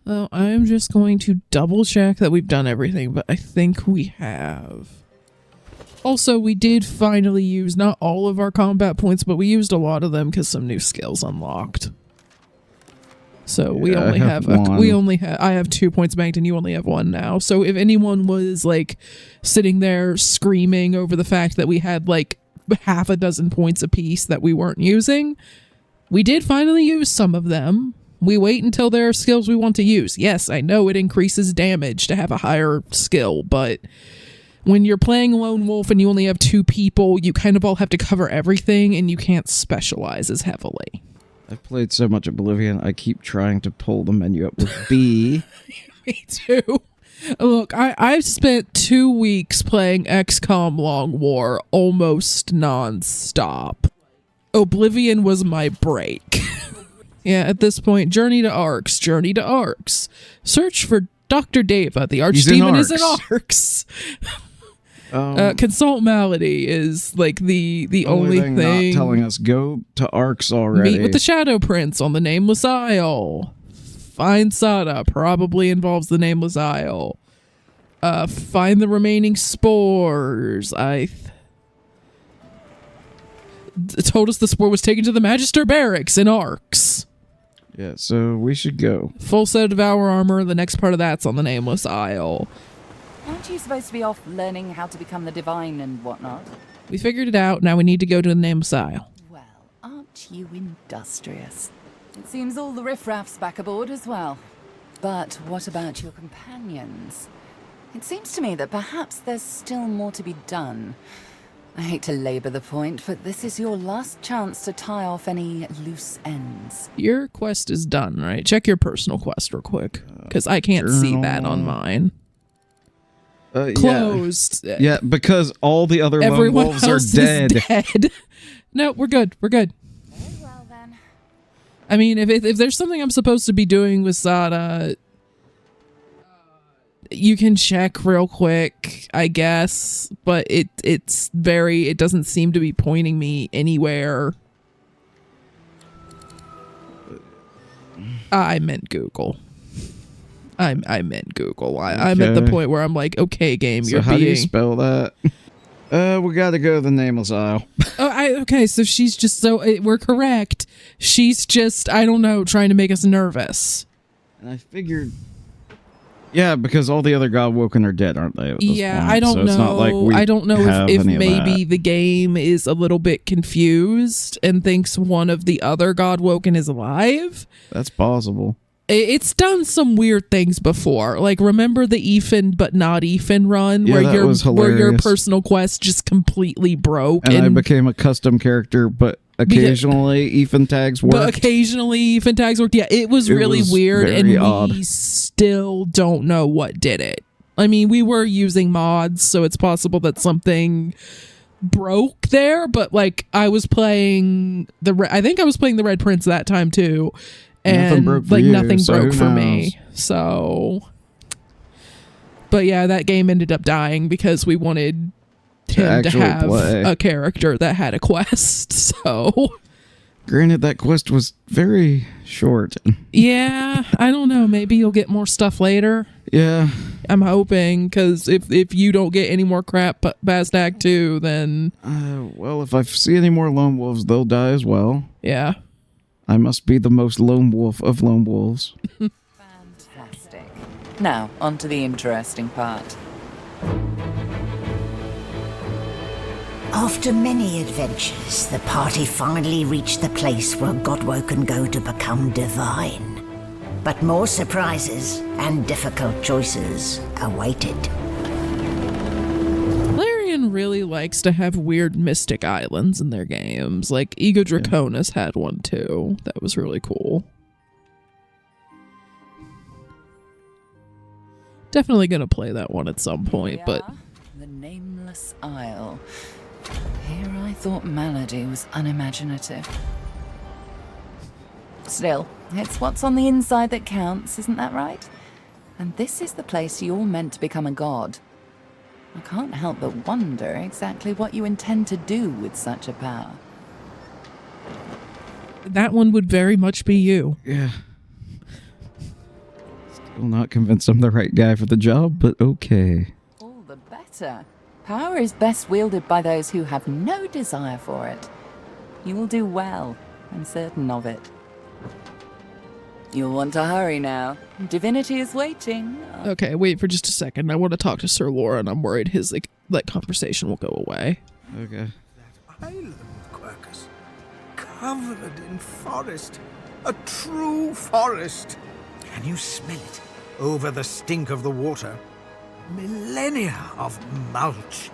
Well, I'm just going to double check that we've done everything, but I think we have. Also, we did finally use not all of our combat points, but we used a lot of them because some new skills unlocked. So we only have I have 2 points banked and you only have 1 now. So if anyone was like sitting there screaming over the fact that we had like half a dozen points apiece that we weren't using, we did finally use some of them. We wait until there are skills we want to use. Yes, I know it increases damage to have a higher skill, but when you're playing Lone Wolf and you only have 2 people, you kind of all have to cover everything and you can't specialize as heavily. I've played so much Oblivion, I keep trying to pull the menu up with B. Me too. Look, I've spent 2 weeks playing XCOM Long War almost non-stop. Oblivion was my break. Yeah, at this point, Journey to Arcs. Search for Dr. Deva, the Archdemon is in Arcs. Consult Malady is like the only thing not telling us go to Arcs already. Meet with the Shadow Prince on the Nameless Isle. Find Sada, probably involves the Nameless Isle. Find the remaining spores. Told us the spore was taken to the Magister Barracks in Arcs. Yeah, so we should go. Full set of our armor. The next part of that's on the Nameless Isle. Aren't you supposed to be off learning how to become the divine and whatnot? We figured it out. Now we need to go to the Nameless Isle. Well, aren't you industrious? It seems all the riffraff's back aboard as well. But what about your companions? It seems to me that perhaps there's still more to be done. I hate to labor the point, but this is your last chance to tie off any loose ends. Your quest is done, right? Check your personal quest real quick, because I can't see that on mine. Closed. Yeah, because all the other lone wolves are dead. No, we're good. We're good. Very well, then. I mean, if there's something I'm supposed to be doing with Sada, you can check real quick, I guess, but it doesn't seem to be pointing me anywhere. I meant Google. I meant Google. I'm at the point where I'm like, okay, game, so how do you spell that? We gotta go to the Nameless Isle. Okay, so she's just we're correct. She's just, I don't know, trying to make us nervous. And I figured, yeah, because all the other Godwoken are dead, aren't they? At this point? I don't know. It's not like I don't know if maybe the game is a little bit confused and thinks one of the other Godwoken is alive. That's possible. It's done some weird things before. Like, remember the Ethan but not Ethan run where your personal quest just completely broke and I became a custom character, but occasionally Ethan tags worked. Yeah, it was really weird, and odd. We still don't know what did it. I mean, we were using mods, so it's possible that something broke there, but like I was playing I think I was playing the Red Prince that time too. And nothing broke for me. So, but yeah, that game ended up dying because we wanted him to have a character that had a quest. So, granted, that quest was very short. Yeah, I don't know. Maybe you'll get more stuff later. Yeah, I'm hoping, because if you don't get any more crap past Act 2, then well, if I see any more lone wolves, they'll die as well. Yeah. I must be the most lone wolf of lone wolves. Fantastic. Now, on to the interesting part. After many adventures, the party finally reached the place where Godwoken go to become divine. But more surprises and difficult choices awaited. Really likes to have weird mystic islands in their games. Like Ego Draconis had one too. That was really cool. Definitely gonna play that one at some point, but the Nameless Isle. Here I thought Malady was unimaginative. Still, it's what's on the inside that counts, isn't that right? And this is the place you're meant to become a god. I can't help but wonder exactly what you intend to do with such a power. That one would very much be you. Yeah. Still not convinced I'm the right guy for the job, but okay. All the better. Power is best wielded by those who have no desire for it. You will do well, I'm certain of it. You'll want to hurry now. Divinity is waiting. Okay, wait for just a second. I want to talk to Sir Laura, and I'm worried his that conversation will go away. Okay. That island, Quercus, covered in forest. A true forest. Can you smell it? Over the stink of the water. Millennia of mulch.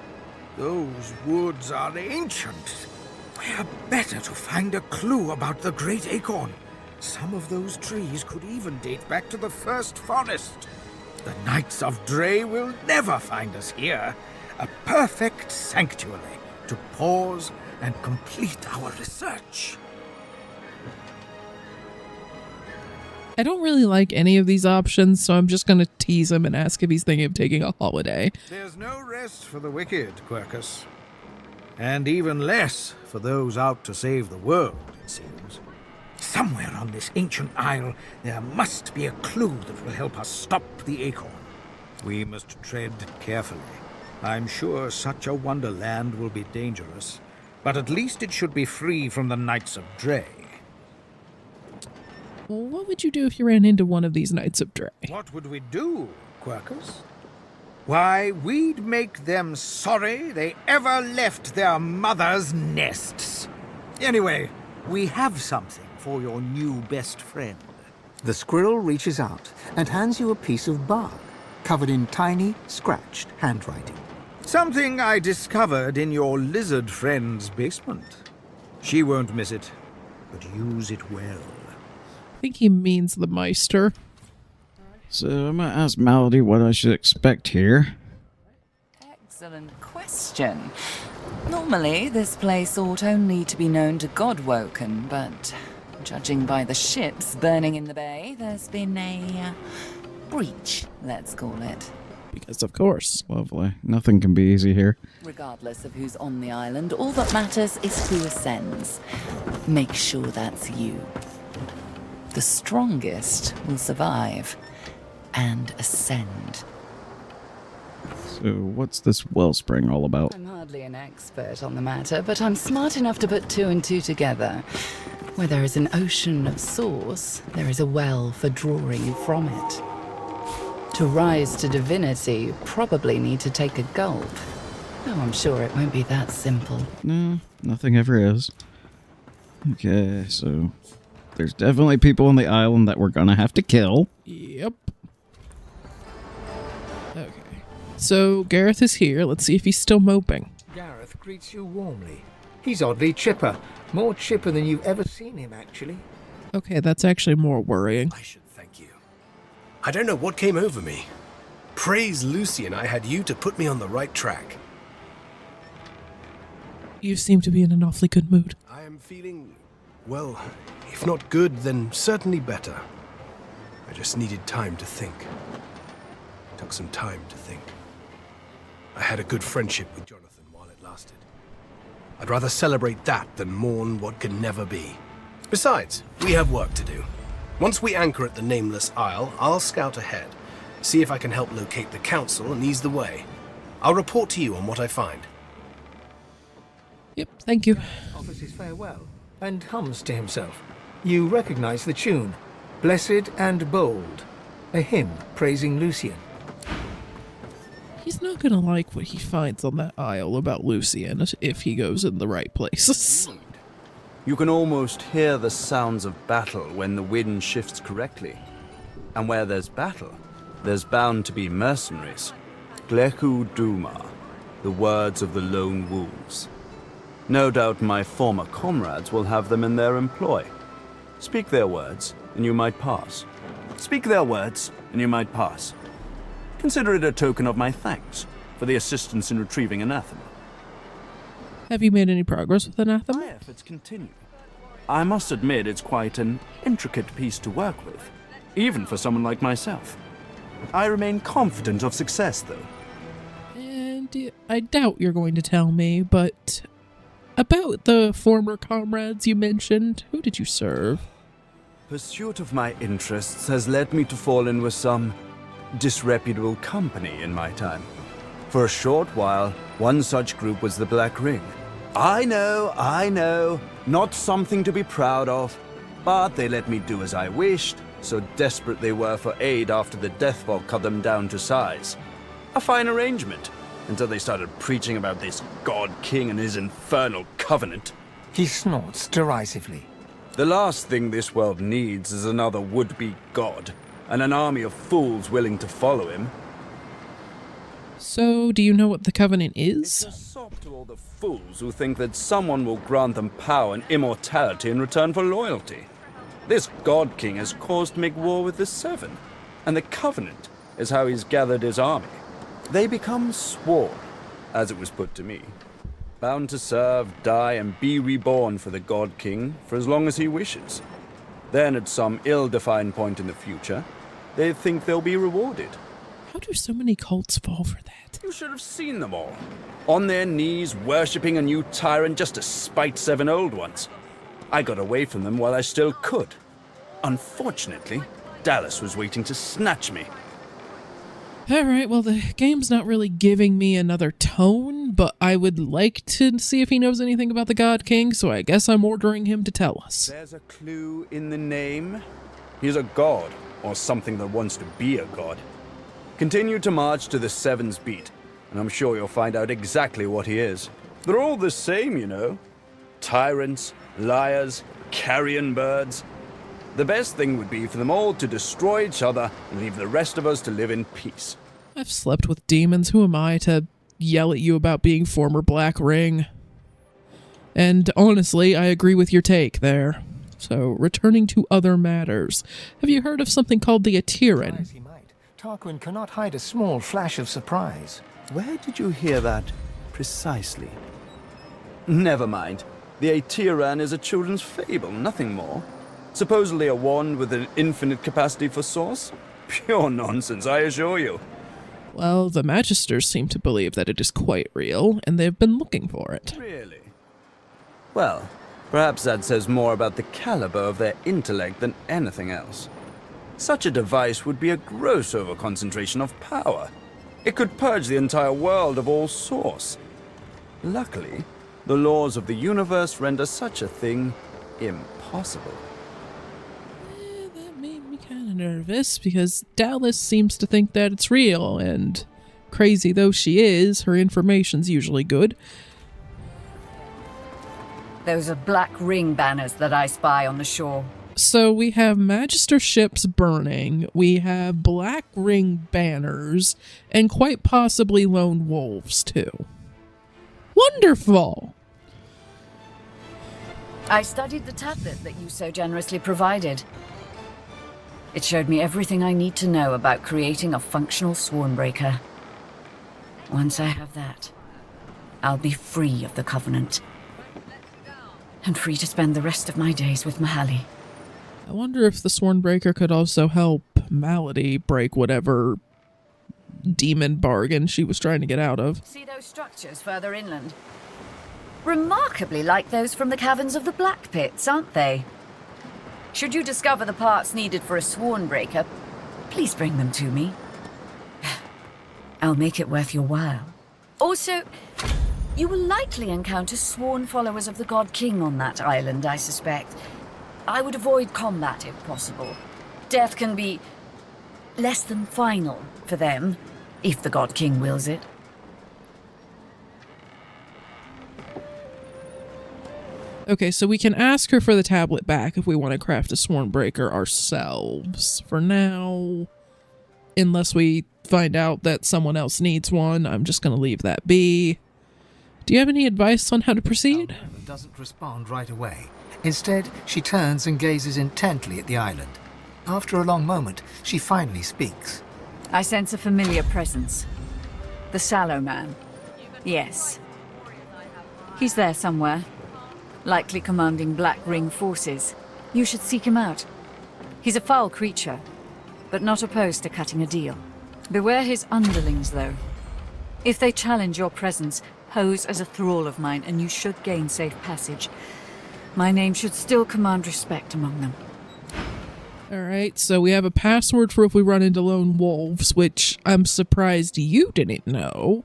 Those woods are ancient. Where better to find a clue about the Great Acorn? Some of those trees could even date back to the first forest. The Knights of Dre will never find us here. A perfect sanctuary to pause and complete our research. I don't really like any of these options, so I'm just going to tease him and ask if he's thinking of taking a holiday. There's no rest for the wicked, Quercus. And even less for those out to save the world, it seems. Somewhere on this ancient isle, there must be a clue that will help us stop the Acorn. We must tread carefully. I'm sure such a wonderland will be dangerous, but at least it should be free from the Knights of Dre. What would you do if you ran into one of these Knights of Dre? What would we do, Quercus? Why, we'd make them sorry they ever left their mothers' nests. Anyway, we have something for your new best friend. The squirrel reaches out and hands you a piece of bark, covered in tiny, scratched handwriting. Something I discovered in your lizard friend's basement. She won't miss it, but use it well. I think he means the Meister. So I'm gonna ask Malady what I should expect here. Excellent question. Normally, this place ought only to be known to Godwoken, but judging by the ships burning in the bay, there's been a breach, let's call it. Because of course. Lovely. Nothing can be easy here. Regardless of who's on the island, all that matters is who ascends. Make sure that's you. The strongest will survive and ascend. So what's this wellspring all about? I'm hardly an expert on the matter, but I'm smart enough to put two and two together. Where there is an ocean of source, there is a well for drawing you from it. To rise to divinity, you probably need to take a gulp. Though I'm sure it won't be that simple. No, nothing ever is. Okay, so there's definitely people on the island that we're gonna have to kill. Yep. Okay. So Gareth is here. Let's see if he's still moping. Gareth greets you warmly. He's oddly chipper. More chipper than you've ever seen him, actually. Okay, that's actually more worrying. I should thank you. I don't know what came over me. Praise Lucian, I had you to put me on the right track. You seem to be in an awfully good mood. I am feeling, well, if not good, then certainly better. I just needed time to think. Took some time to think. I had a good friendship with Jonathan while it lasted. I'd rather celebrate that than mourn what can never be. Besides, we have work to do. Once we anchor at the Nameless Isle, I'll scout ahead, see if I can help locate the council and ease the way. I'll report to you on what I find. Yep, thank you. Offers his farewell and hums to himself. You recognize the tune. Blessed and Bold. A hymn praising Lucian. He's not gonna like what he finds on that isle about Lucian if he goes in the right places. You can almost hear the sounds of battle when the wind shifts correctly. And where there's battle, there's bound to be mercenaries. Gleku Duma, the words of the lone wolves. No doubt my former comrades will have them in their employ. Speak their words, and you might pass. Speak their words, and you might pass. Consider it a token of my thanks for the assistance in retrieving Anathema. Have you made any progress with Anathema? My efforts continue. I must admit it's quite an intricate piece to work with, even for someone like myself. I remain confident of success, though. And And I doubt you're going to tell me, but about the former comrades you mentioned, who did you serve? Pursuit of my interests has led me to fall in with some disreputable company in my time. For a short while, one such group was the Black Ring. I know, not something to be proud of, but they let me do as I wished, so desperate they were for aid after the Deathfall cut them down to size. A fine arrangement, until they started preaching about this God King and his infernal covenant. He snorts derisively. The last thing this world needs is another would-be god, and an army of fools willing to follow him. So, do you know what the Covenant It's is? a sop to all the fools who think that someone will grant them power and immortality in return for loyalty. This God King has caused to make war with the Seven, and the Covenant is how he's gathered his army. They become sworn, as it was put to me, bound to serve, die, and be reborn for the God King for as long as he wishes. Then, at some ill-defined point in the future, they think they'll be rewarded. How do so many cults fall for that? You should have seen them all. On their knees, worshipping a new tyrant just to spite 7 old ones. I got away from them while I still could. Unfortunately, Dallas was waiting to snatch me. Alright, well, the game's not really giving me another tone, but I would like to see if he knows anything about the God King, so I guess I'm ordering him to tell us. There's a clue in the name. He's a god, or something that wants to be a god. Continue to march to the Seven's beat, and I'm sure you'll find out exactly what he is. They're all the same, you know. Tyrants, liars, carrion birds. The best thing would be for them all to destroy each other and leave the rest of us to live in peace. I've slept with demons. Who am I to yell at you about being former Black Ring? And honestly, I agree with your take there. So, returning to other matters. Have you heard of something called the Atiran? As he might, Tarquin cannot hide a small flash of surprise. Where did you hear that precisely? Never mind. The Atiran is a children's fable, nothing more. Supposedly a wand with an infinite capacity for source? Pure nonsense, I assure you. Well, the Magisters seem to believe that it is quite real, and they've been looking for it. Really? Well, perhaps that says more about the caliber of their intellect than anything else. Such a device would be a gross overconcentration of power. It could purge the entire world of all source. Luckily, the laws of the universe render such a thing impossible. That made me kind of nervous, because Dallas seems to think that it's real, and crazy though she is, her information's usually good. Those are Black Ring banners that I spy on the shore. So we have Magister ships burning, we have Black Ring banners, and quite possibly lone wolves too. Wonderful! I studied the tablet that you so generously provided. It showed me everything I need to know about creating a functional Swornbreaker. Once I have that, I'll be free of the Covenant. And free to spend the rest of my days with Mahaly. I wonder if the Swornbreaker could also help Malady break whatever demon bargain she was trying to get out of. See those structures further inland? Remarkably like those from the caverns of the Black Pits, aren't they? Should you discover the parts needed for a Swornbreaker, please bring them to me. I'll make it worth your while. Also, you will likely encounter sworn followers of the God King on that island, I suspect. I would avoid combat if possible. Death can be less than final for them, if the God King wills it. Okay, so we can ask her for the tablet back if we want to craft a Swornbreaker ourselves. For now, unless we find out that someone else needs one, I'm just going to leave that be. Do you have any advice on how to proceed? Almera doesn't respond right away. Instead, she turns and gazes intently at the island. After a long moment, she finally speaks. I sense a familiar presence. The Sallow Man. Yes. He's there somewhere. Likely commanding Black Ring forces. You should seek him out. He's a foul creature, but not opposed to cutting a deal. Beware his underlings, though. If they challenge your presence, pose as a thrall of mine, and you should gain safe passage. My name should still command respect among them. Alright, so we have a password for if we run into lone wolves, which I'm surprised you didn't know.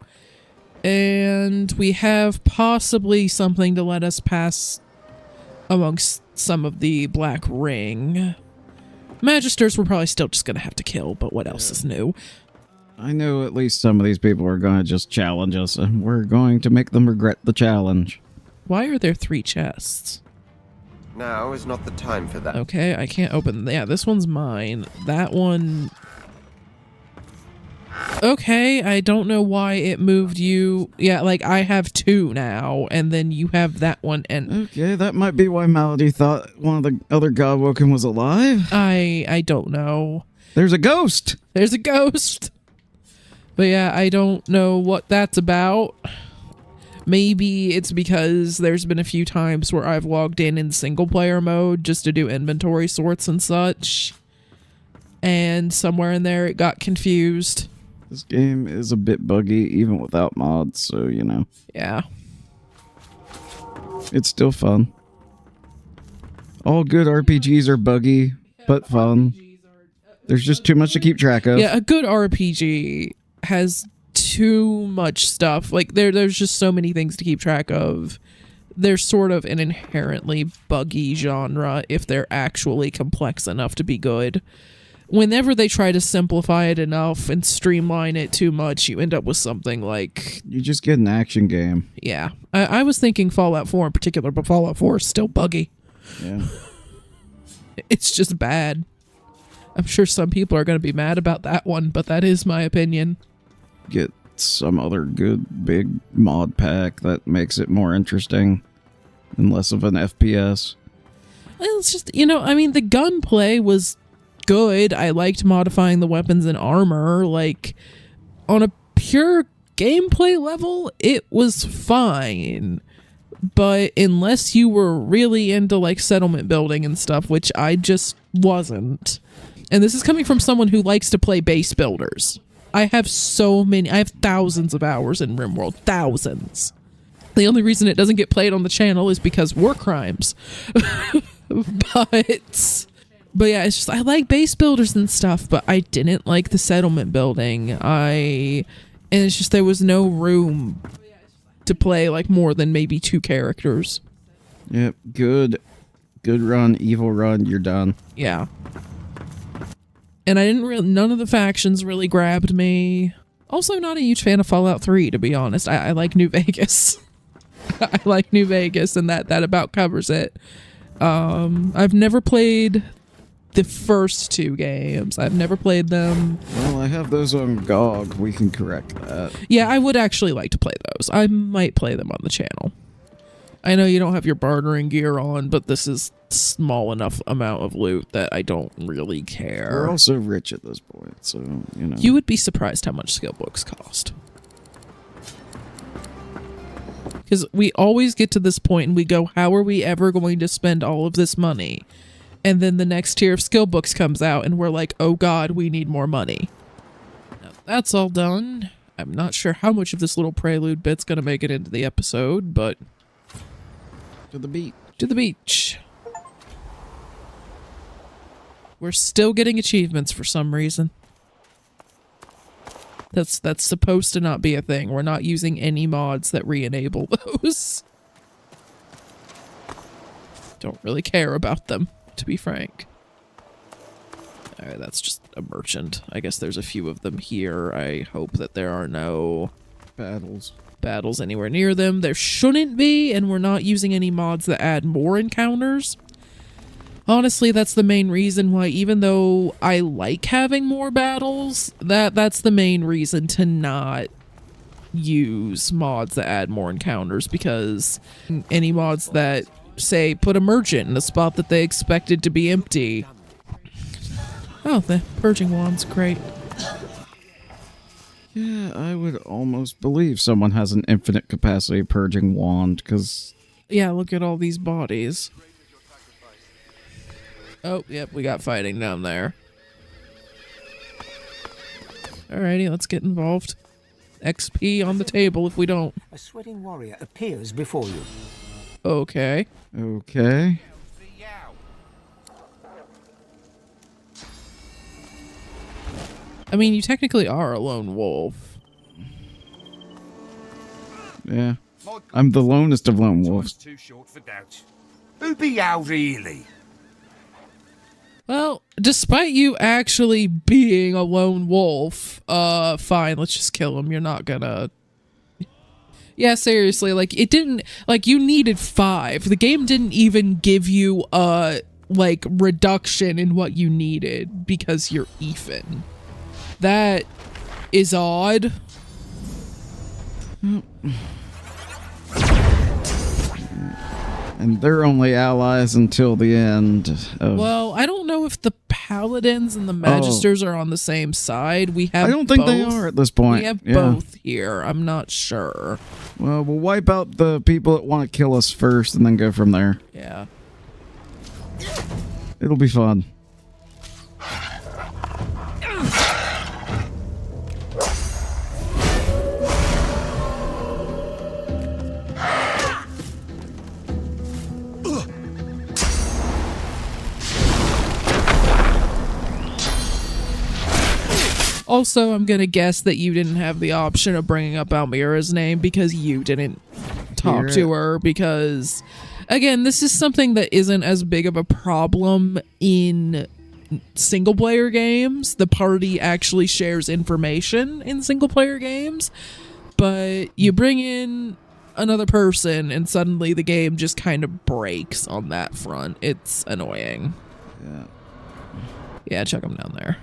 And we have possibly something to let us pass amongst some of the Black Ring. Magisters we're probably still just gonna have to kill, but what else is new? I know at least some of these people are going to just challenge us, and we're going to make them regret the challenge. Why are there 3 chests? Now is not the time for that. Okay, I can't open... Yeah, this one's mine. That one... Okay, I don't know why it moved you. Yeah, like, I have 2 now, and then you have that one, and... Okay, that might be why Malady thought one of the other Godwoken was alive. I don't know. There's a ghost! There's a ghost! But yeah, I don't know what that's about. Maybe it's because there's been a few times where I've logged in single player mode just to do inventory sorts and such. And somewhere in there it got confused. This game is a bit buggy even without mods, so you know. Yeah. It's still fun. All good RPGs are buggy, but fun. There's just too much to keep track of. Yeah, a good RPG has too much stuff. Like there's just so many things to keep track of. They're sort of an inherently buggy genre if they're actually complex enough to be good. Whenever they try to simplify it enough and streamline it too much, you end up with something like... You just get an action game. Yeah. I was thinking Fallout 4 in particular, but Fallout 4 is still buggy. Yeah. It's just bad. I'm sure some people are going to be mad about that one, but that is my opinion. Get some other good big mod pack that makes it more interesting and less of an FPS. Well, it's just, you know, I mean, the gunplay was good. I liked modifying the weapons and armor. Like, on a pure gameplay level, it was fine. But unless you were really into, like, settlement building and stuff, which I just wasn't. And this is coming from someone who likes to play base builders. I have thousands of hours in RimWorld. Thousands. The only reason it doesn't get played on the channel is because war crimes. But yeah, it's just, I like base builders and stuff, but I didn't like the settlement building. And it's just, there was no room to play like more than maybe 2 characters. Yep, good run, evil run, you're done. Yeah. And none of the factions really grabbed me. Also not a huge fan of Fallout 3, to be honest. I like New Vegas. I like New Vegas, and that about covers it. I've never played the first 2 games. I've never played them. Well, I have those on GOG. We can correct that. Yeah, I would actually like to play those. I might play them on the channel. I know you don't have your bartering gear on, but this is small enough amount of loot that I don't really care. We're also rich at this point, so, you know. You would be surprised how much skill books cost. Because we always get to this point and we go, how are we ever going to spend all of this money? And then the next tier of skill books comes out and we're like, oh god, we need more money. Now, that's all done. I'm not sure how much of this little prelude bit's going to make it into the episode, but... To the beach. To the beach. We're still getting achievements for some reason. That's supposed to not be a thing. We're not using any mods that re-enable those. Don't really care about them, to be frank. Alright, that's just a merchant. I guess there's a few of them here. I hope that there are no battles anywhere near them. There shouldn't be, and we're not using any mods that add more encounters. Honestly, that's the main reason why, even though I like having more battles, that's the main reason to not use mods that add more encounters, because any mods that, say, put a merchant in a spot that they expected to be empty. Oh, the purging wand's great. Yeah, I would almost believe someone has an infinite capacity purging wand, because... Yeah, look at all these bodies. Oh, yep, we got fighting down there. Alrighty, let's get involved. XP on the table if we don't. A sweating warrior appears before you. Okay. Okay. I mean, you technically are a lone wolf. Yeah. I'm the lonest of lone wolves. Too short for doubt. Who be you really? Well, despite you actually being a lone wolf, fine, let's just kill him. You're not gonna... Yeah, seriously, like, it didn't... Like, you needed 5. The game didn't even give you a, like, reduction in what you needed because you're Ethan. That is odd. And they're only allies until the end of... Well, I don't know if the paladins and the magisters are on the same side. We have I don't think both. they are at this point. We have both here. I'm not sure. Well, we'll wipe out the people that want to kill us first and then go from there. Yeah. It'll be fun. Also, I'm gonna guess that you didn't have the option of bringing up Almira's name because you didn't talk to her because, again, this is something that isn't as big of a problem in single-player games. The party actually shares information in single-player games, but you bring in another person and suddenly the game just kind of breaks on that front. It's annoying. Yeah, check them down there.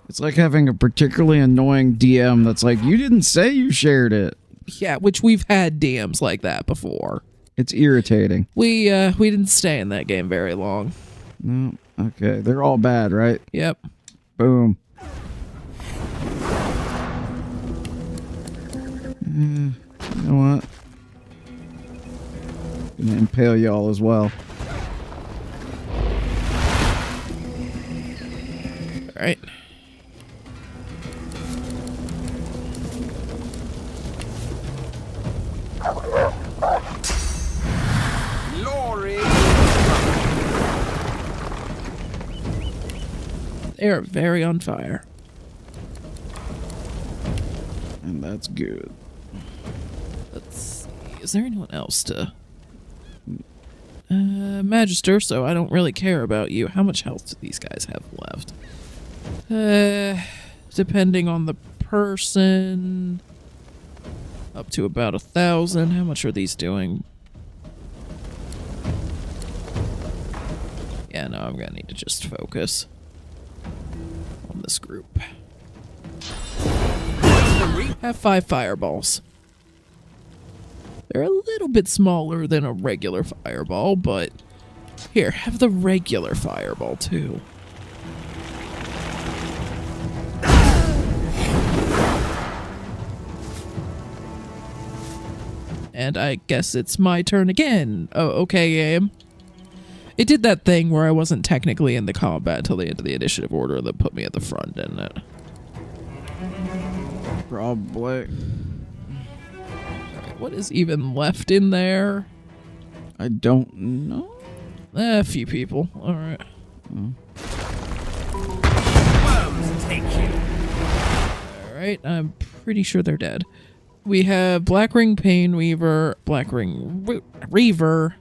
It's like having a particularly annoying DM that's like, you didn't say you shared it. Yeah, which we've had DMs like that before. It's irritating. We didn't stay in that game very long. No, okay. They're all bad, right? Yep. Boom. You know what? Gonna impale y'all as well. All right. They're very on fire. And that's good. Let's see. Is there anyone else to... Magister, so I don't really care about you. How much health do these guys have left? Depending on the person... Up to about 1,000. How much are these doing? Yeah, no, I'm gonna need to just focus on this group. Have 5 fireballs. They're a little bit smaller than a regular fireball, but here, have the regular fireball too. And I guess it's my turn again. Oh, okay, game. It did that thing where I wasn't technically in the combat till the end of the initiative order that put me at the front, didn't it? Probably. Alright, what is even left in there? I don't know. A few people. Alright. Alright, I'm pretty sure they're dead. We have Blackring Painweaver, Blackring Reaver,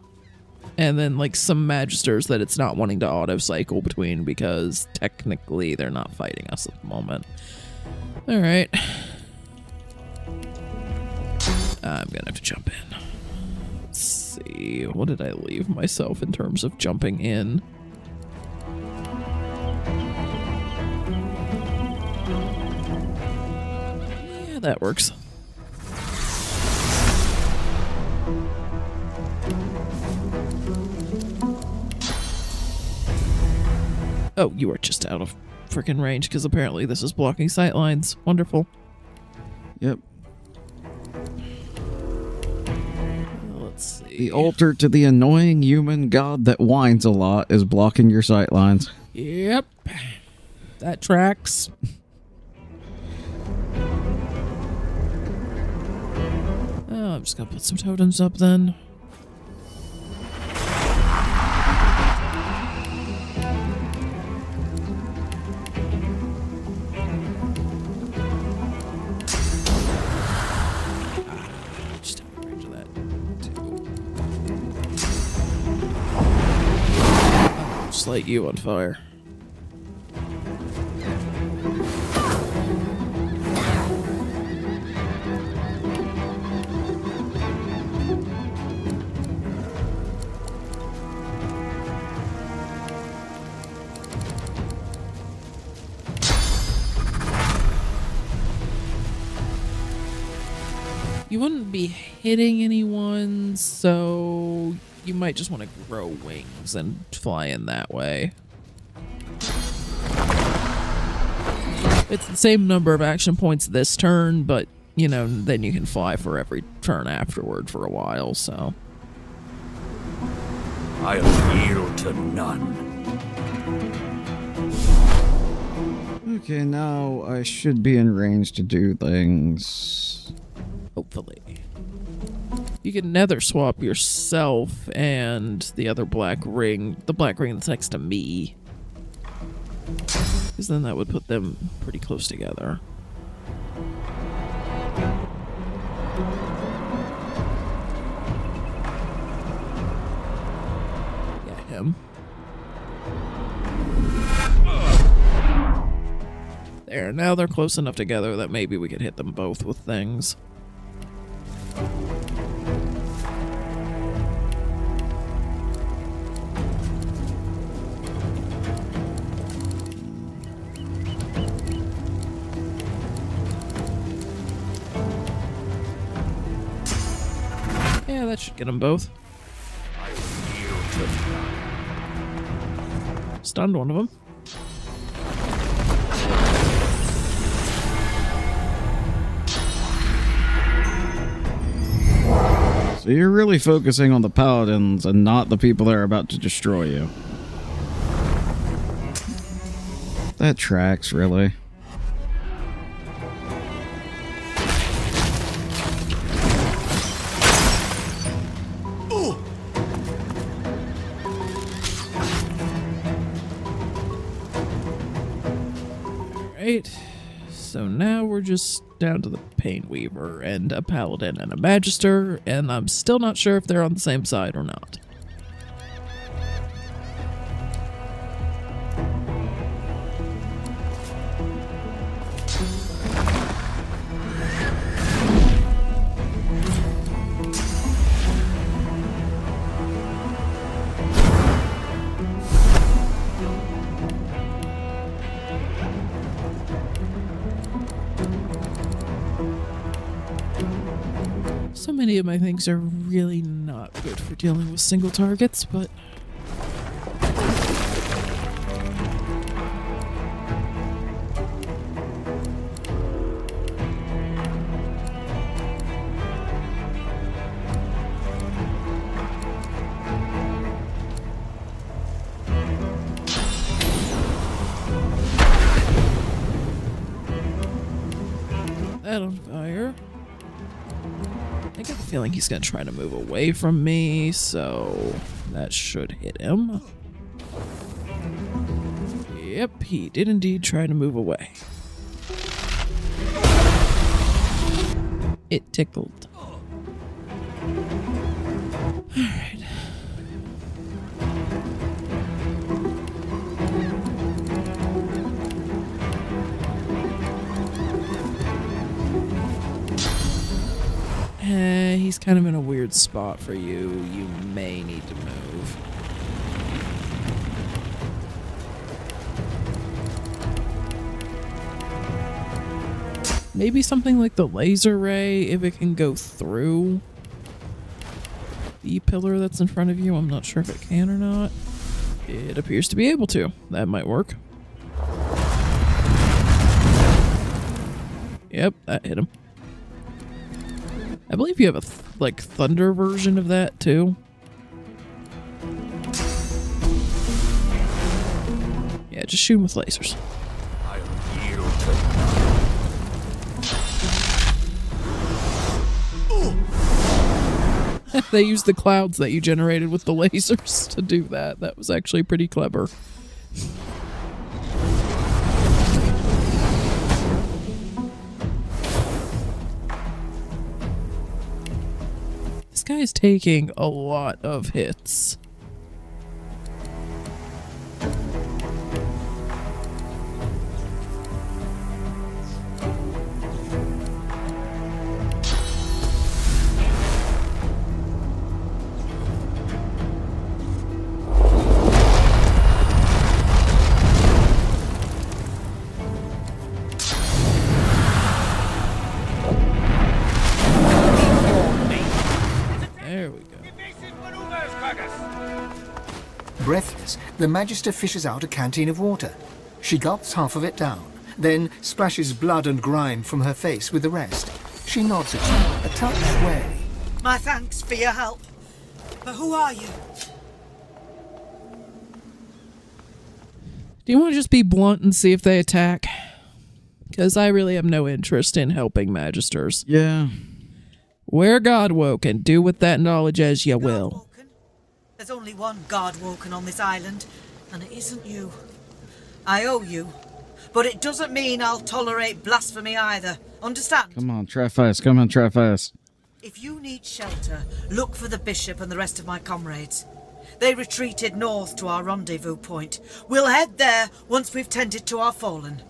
and then like some Magisters that it's not wanting to auto-cycle between because technically they're not fighting us at the moment. Alright. I'm gonna have to jump in. Let's see, what did I leave myself in terms of jumping in? Yeah, that works. Oh, you are just out of freaking range because apparently this is blocking sight lines. Wonderful. Yep. Let's see. The altar to the annoying human god that whines a lot is blocking your sight lines. Yep. That tracks. I'm just gonna put some totems up then. Just have a range of that too. Just light you on fire. You wouldn't be hitting anyone, so you might just want to grow wings and fly in that way. It's the same number of action points this turn, but, you know, then you can fly for every turn afterward for a while, so. I'll yield to none. Okay, now I should be in range to do things. Hopefully. You can nether swap yourself and the other black ring, the black ring that's next to me. Because then that would put them pretty close together. Yeah, him. There, now they're close enough together that maybe we could hit them both with things. Yeah, that should get them both. Stunned one of them. So you're really focusing on the paladins and not the people that are about to destroy you. That tracks, really. Alright, so now we're just down to the Pain Weaver and a Paladin and a Magister, and I'm still not sure if they're on the same side or not. So many of my things are really not good for dealing with single targets, but... that on fire. I get the feeling he's going to try to move away from me, so that should hit him. Yep, he did indeed try to move away. It tickled. Alright. He's kind of in a weird spot for you. You may need to move. Maybe something like the laser ray, if it can go through the pillar that's in front of you. I'm not sure if it can or not. It appears to be able to. That might work. Yep, that hit him. I believe you have a like thunder version of that too. Yeah, just shoot him with lasers. I'll yield to They used the clouds that you generated with the lasers to do that. That was actually pretty clever. This guy's taking a lot of hits. There we go. Breathless, the Magister fishes out a canteen of water. She gulps half of it down, then splashes blood and grime from her face with the rest. She nods at you, a touch wary. My thanks for your help. But who are you? Do you want to just be blunt and see if they attack? Because I really have no interest in helping Magisters. Yeah. We're God-woken. Do with that knowledge as you will. There's only one God-woken on this island, and it isn't you. I owe you, but it doesn't mean I'll tolerate blasphemy either. Understand? Come on, try fast. Come on, try fast. If you need shelter, look for the Bishop and the rest of my comrades. They retreated north to our rendezvous point. We'll head there once we've tended to our fallen.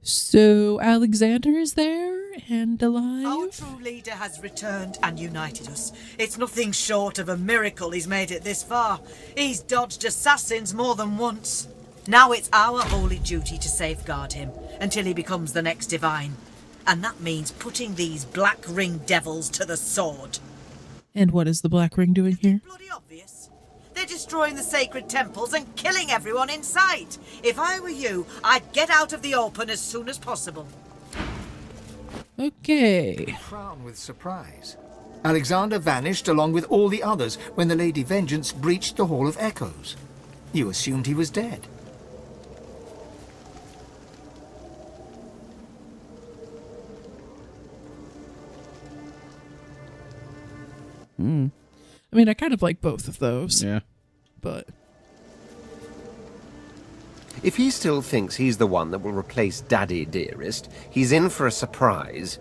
So Alexander is there and alive? Our true leader has returned and united us. It's nothing short of a miracle he's made it this far. He's dodged assassins more than once. Now it's our holy duty to safeguard him until he becomes the next divine. And that means putting these Black Ring devils to the sword. And what is the Black Ring doing here? Bloody obvious. They're destroying the sacred temples and killing everyone in sight. If I were you, I'd get out of the open as soon as possible. Okay. Frown with surprise. Alexander vanished along with all the others when the Lady Vengeance breached the Hall of Echoes. You assumed he was dead. I mean, I kind of like both of those. Yeah. But If he still thinks he's the one that will replace Daddy Dearest, he's in for a surprise.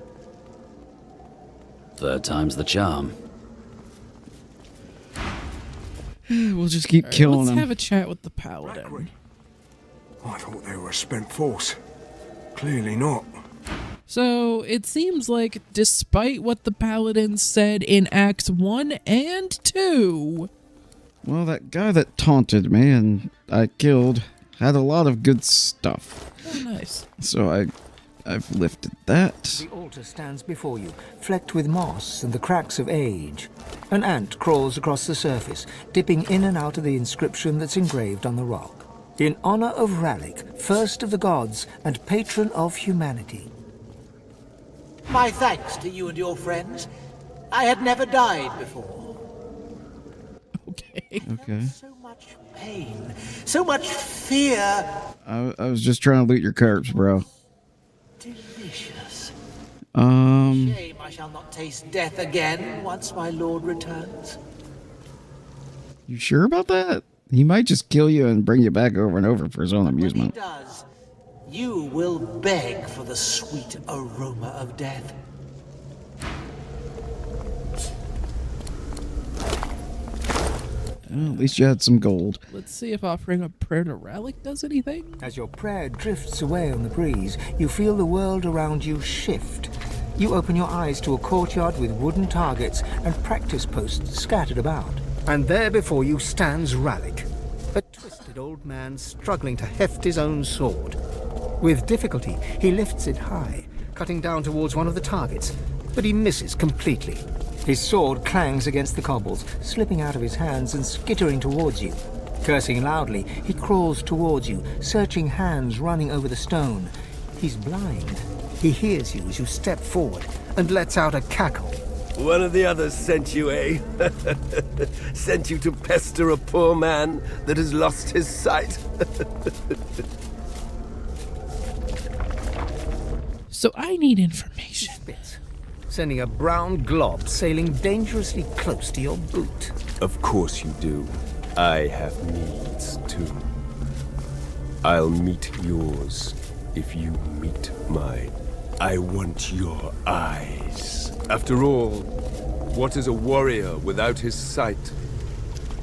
Third time's the charm. We'll just keep killing let's them. have a chat with the Paladin. I thought they were a spent force. Clearly not. So it seems like despite what the Paladin said in Acts 1 and 2... Well, that guy that taunted me and I killed had a lot of good stuff. Oh, nice. So I've lifted that. The altar stands before you, flecked with moss and the cracks of age. An ant crawls across the surface, dipping in and out of the inscription that's engraved on the rock. In honor of Ralik, first of the gods and patron of humanity. My thanks to you and your friends. I had never died before. Okay. So much pain, so much fear. I was just trying to loot your corpse, bro. Delicious. Um. Shame I shall not taste death again once my lord returns. You sure about that? He might just kill you and bring you back over and over for his own amusement. When he does, you will beg for the sweet aroma of death. Well, at least you had some gold. Let's see if offering a prayer to Ralik does anything. As your prayer drifts away on the breeze, you feel the world around you shift. You open your eyes to a courtyard with wooden targets and practice posts scattered about. And there before you stands Ralik, a twisted old man struggling to heft his own sword. With difficulty, he lifts it high, cutting down towards one of the targets, but he misses completely. His sword clangs against the cobbles, slipping out of his hands and skittering towards you. Cursing loudly, he crawls towards you, searching hands running over the stone. He's blind. He hears you as you step forward and lets out a cackle. One of the others sent you, eh? Sent you to pester a poor man that has lost his sight? So I need information. sending a brown glob sailing dangerously close to your boot. Of course you do. I have needs, too. I'll meet yours if you meet mine. I want your eyes. After all, what is a warrior without his sight?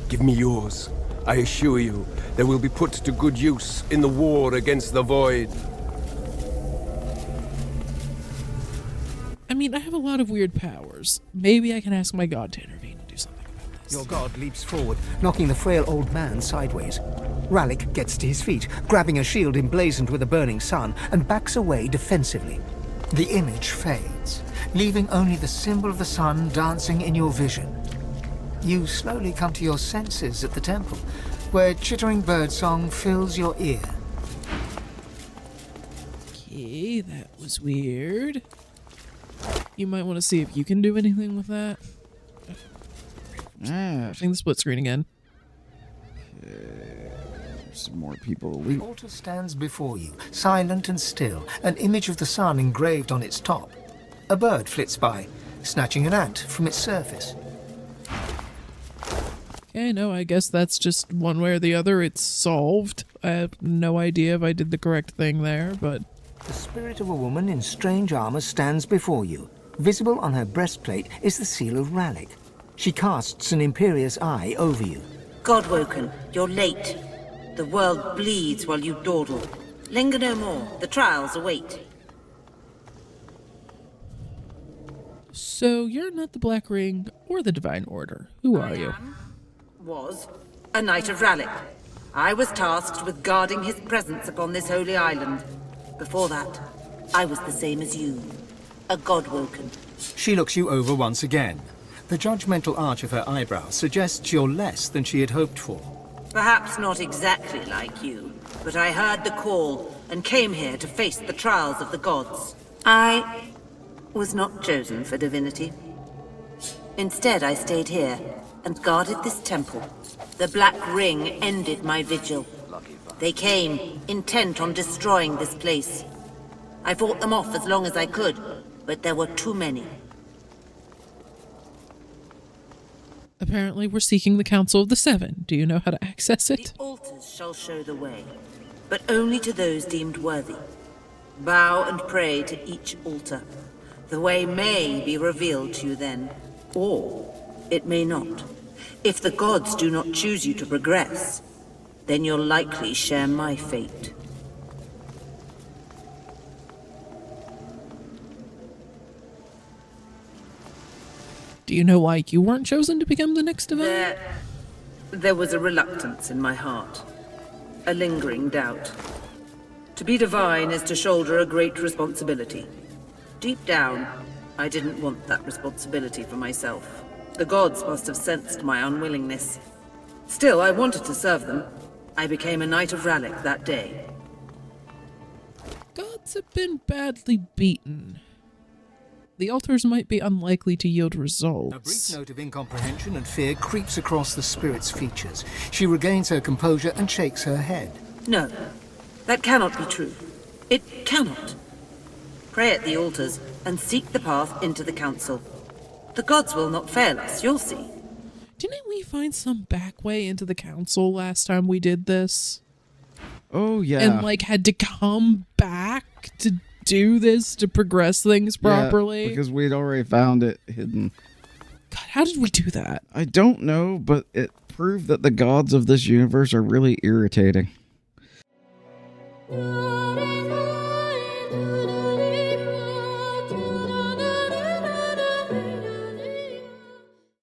Give me yours. I assure you, they will be put to good use in the war against the Void. I mean, I have a lot of weird powers. Maybe I can ask my god to intervene and do something about this. Your god leaps forward, knocking the frail old man sideways. Rallick gets to his feet, grabbing a shield emblazoned with a burning sun, and backs away defensively. The image fades, leaving only the symbol of the sun dancing in your vision. You slowly come to your senses at the temple, where chittering birdsong fills your ear. Okay, that was weird. You might want to see if you can do anything with that. Watching the split screen again. Some more people. The altar stands before you, silent and still, an image of the sun engraved on its top. A bird flits by, snatching an ant from its surface. Okay, no, I guess that's just one way or the other. It's solved. I have no idea if I did the correct thing there, but... The spirit of a woman in strange armor stands before you. Visible on her breastplate is the seal of Rallick. She casts an imperious eye over you. Godwoken, you're late. The world bleeds while you dawdle. Linger no more. The trials await. So, you're not the Black Ring or the Divine Order. Who are you? Was a knight of Rallick. I was tasked with guarding his presence upon this holy island. Before that, I was the same as you. A Godwoken. She looks you over once again. The judgmental arch of her eyebrows suggests you're less than she had hoped for. Perhaps not exactly like you, but I heard the call and came here to face the trials of the gods. I was not chosen for divinity. Instead, I stayed here and guarded this temple. The Black Ring ended my vigil. They came, intent on destroying this place. I fought them off as long as I could, but there were too many. Apparently we're seeking the Council of the Seven. Do you know how to access it? The altars shall show the way, but only to those deemed worthy. Bow and pray to each altar. The way may be revealed to you then, or it may not. If the gods do not choose you to progress, then you'll likely share my fate. Do you know why you weren't chosen to become the next divine? There was a reluctance in my heart. A lingering doubt. To be divine is to shoulder a great responsibility. Deep down, I didn't want that responsibility for myself. The gods must have sensed my unwillingness. Still, I wanted to serve them. I became a Knight of Rallick that day. Gods have been badly beaten. The altars might be unlikely to yield results. A brief note of incomprehension and fear creeps across the spirit's features. She regains her composure and shakes her head. No, that cannot be true. It cannot. Pray at the altars and seek the path into the council. The gods will not fail us, you'll see. Didn't we find some back way into the council last time we did this? Oh, yeah. And, like, had to come back to do this to progress things properly? Yeah, because we'd already found it hidden. God, how did we do that? I don't know, but it proved that the gods of this universe are really irritating.